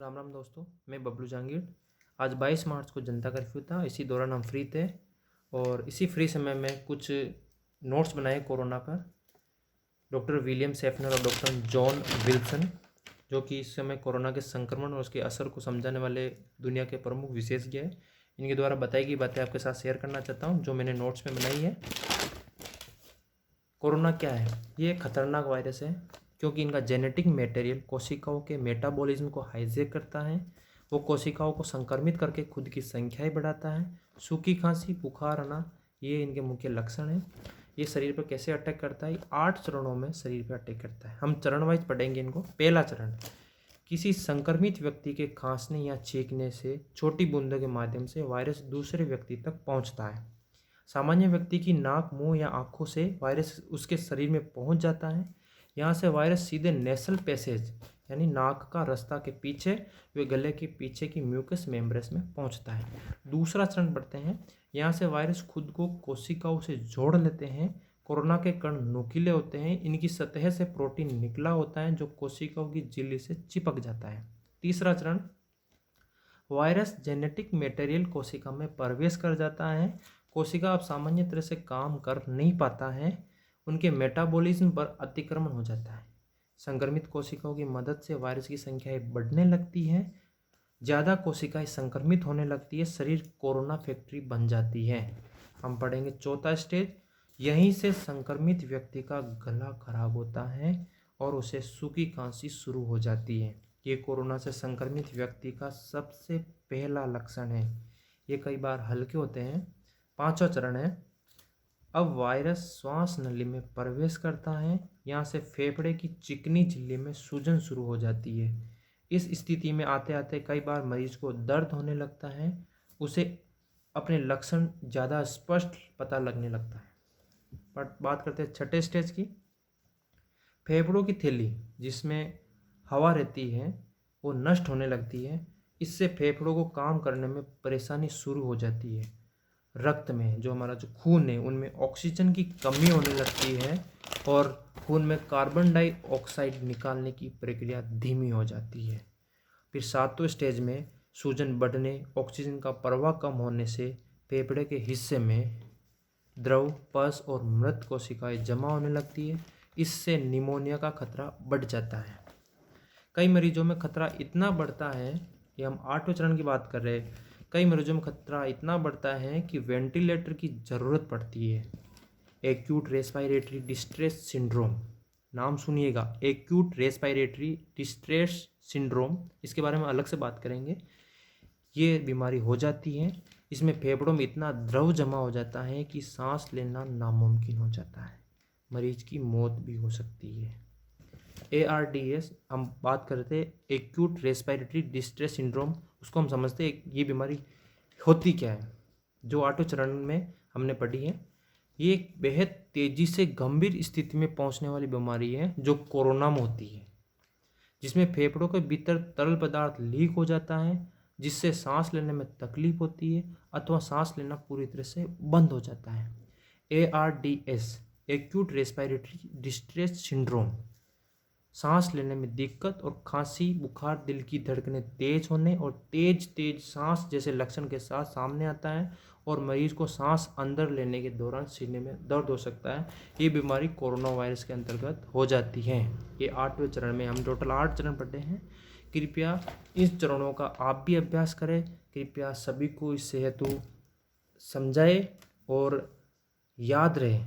राम राम दोस्तों, मैं बबलू जहांगीर। आज 22 मार्च को जनता कर्फ्यू था। इसी दौरान हम फ्री थे और इसी फ्री समय में कुछ नोट्स बनाए कोरोना पर। डॉक्टर विलियम सेफनर और डॉक्टर जॉन विल्सन, जो कि इस समय कोरोना के संक्रमण और उसके असर को समझाने वाले दुनिया के प्रमुख विशेषज्ञ हैं, इनके द्वारा बताई गई बातें आपके साथ शेयर करना चाहता हूँ, जो मैंने नोट्स में बनाई है। कोरोना क्या है? ये खतरनाक वायरस है क्योंकि इनका जेनेटिक मटेरियल कोशिकाओं के मेटाबॉलिज्म को हाईजैक करता है। वो कोशिकाओं को संक्रमित करके खुद की संख्याएं बढ़ाता है। सूखी खांसी, बुखार आना, ये इनके मुख्य लक्षण हैं। ये शरीर पर कैसे अटैक करता है? 8 चरणों में शरीर पर अटैक करता है। हम चरण वाइज पढ़ेंगे इनको। पहला चरण, किसी संक्रमित व्यक्ति के खांसने या छींकने से छोटी बूंदों के माध्यम से वायरस दूसरे व्यक्ति तक पहुंचता है। सामान्य व्यक्ति की नाक, मुंह या आंखों से वायरस उसके शरीर में पहुंच जाता है। यहाँ से वायरस सीधे नेसल पैसेज यानी नाक का रास्ता के पीछे वे गले के पीछे की म्यूकस मेम्ब्रेस में पहुंचता है। दूसरा चरण बढ़ते हैं। यहाँ से वायरस खुद को कोशिकाओं से जोड़ लेते हैं। कोरोना के कण नुकीले होते हैं। इनकी सतह से प्रोटीन निकला होता है जो कोशिकाओं की झिल्ली से चिपक जाता है। तीसरा चरण, वायरस जेनेटिक मटेरियल कोशिका में प्रवेश कर जाता है। कोशिका अब सामान्य तरह से काम कर नहीं पाता है। उनके मेटाबॉलिज्म पर अतिक्रमण हो जाता है। संक्रमित कोशिकाओं की मदद से वायरस की संख्याएं बढ़ने लगती हैं। ज़्यादा कोशिकाएं संक्रमित होने लगती है। शरीर कोरोना फैक्ट्री बन जाती है। हम पढ़ेंगे चौथा स्टेज। यहीं से संक्रमित व्यक्ति का गला खराब होता है और उसे सूखी खांसी शुरू हो जाती है। ये कोरोना से संक्रमित व्यक्ति का सबसे पहला लक्षण है। ये कई बार हल्के होते हैं। पांचवा चरण है, अब वायरस श्वास नली में प्रवेश करता है। यहाँ से फेफड़े की चिकनी झिल्ली में सूजन शुरू हो जाती है। इस स्थिति में आते आते कई बार मरीज को दर्द होने लगता है। उसे अपने लक्षण ज़्यादा स्पष्ट पता लगने लगता है। बट बात करते हैं छठे स्टेज की। फेफड़ों की थैली जिसमें हवा रहती है वो नष्ट होने लगती है। इससे फेफड़ों को काम करने में परेशानी शुरू हो जाती है। रक्त में जो हमारा जो खून है उनमें ऑक्सीजन की कमी होने लगती है और खून में कार्बन डाइऑक्साइड निकालने की प्रक्रिया धीमी हो जाती है। फिर सातवें स्टेज में सूजन बढ़ने, ऑक्सीजन का प्रवाह कम होने से फेफड़े के हिस्से में द्रव, पस और मृत कोशिकाएं जमा होने लगती है। इससे निमोनिया का खतरा बढ़ जाता है। कई मरीजों में खतरा इतना बढ़ता है, ये हम 8वें चरण की बात कर रहे हैं, कई मरीजों में खतरा इतना बढ़ता है कि वेंटिलेटर की ज़रूरत पड़ती है। एक्यूट रेस्पिरेटरी डिस्ट्रेस सिंड्रोम, नाम सुनिएगा, एक्यूट रेस्पिरेटरी डिस्ट्रेस सिंड्रोम, इसके बारे में अलग से बात करेंगे। ये बीमारी हो जाती है। इसमें फेफड़ों में इतना द्रव जमा हो जाता है कि सांस लेना नामुमकिन हो जाता है। मरीज की मौत भी हो सकती है। ARDS हम बात करते हैं, एक्यूट रेस्पिरेटरी डिस्ट्रेस सिंड्रोम, उसको हम समझते हैं ये बीमारी होती क्या है, जो 8वें चरण में हमने पढ़ी है। ये एक बेहद तेज़ी से गंभीर स्थिति में पहुंचने वाली बीमारी है जो कोरोना में होती है, जिसमें फेफड़ों के भीतर तरल पदार्थ लीक हो जाता है, जिससे सांस लेने में तकलीफ होती है अथवा सांस लेना पूरी तरह से बंद हो जाता है। ARDS, acute respiratory distress syndrome, सांस लेने में दिक्कत और खांसी, बुखार, दिल की धड़कनें तेज होने और तेज सांस जैसे लक्षण के साथ सामने आता है और मरीज को सांस अंदर लेने के दौरान सीने में दर्द हो सकता है। ये बीमारी कोरोना वायरस के अंतर्गत हो जाती है। ये 8वें चरण में, हम टोटल 8 चरण पढ़े हैं। कृपया इन चरणों का आप भी अभ्यास करें। कृपया सभी को इससे हेतु समझाए और याद रहे,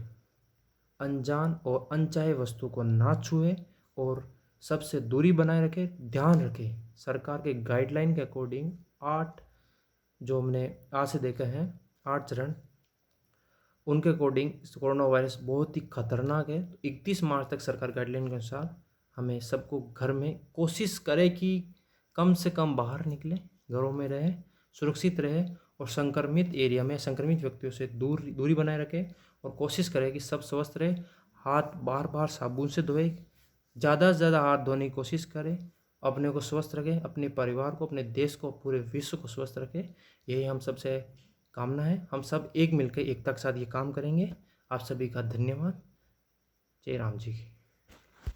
अनजान और अनचाहे वस्तु को ना छुए और सबसे दूरी बनाए रखें। ध्यान रखें, सरकार के गाइडलाइन के अकॉर्डिंग 8 जो हमने आज से देखा है 8 चरण, उनके अकॉर्डिंग कोरोना वायरस बहुत ही खतरनाक है। तो 31 मार्च तक सरकार गाइडलाइन के अनुसार हमें सबको घर में कोशिश करें कि कम से कम बाहर निकले, घरों में रहे, सुरक्षित रहे और संक्रमित एरिया में संक्रमित व्यक्तियों से दूरी बनाए रखें और कोशिश करें कि सब स्वस्थ रहे। हाथ बार बार साबुन से धोए, ज़्यादा से ज़्यादा हाथ धोने की कोशिश करें। अपने को स्वस्थ रखें, अपने परिवार को, अपने देश को, पूरे विश्व को स्वस्थ रखें। यही हम सबसे कामना है। हम सब एक मिलकर एकता के साथ ये काम करेंगे। आप सभी का धन्यवाद। जय राम जी की।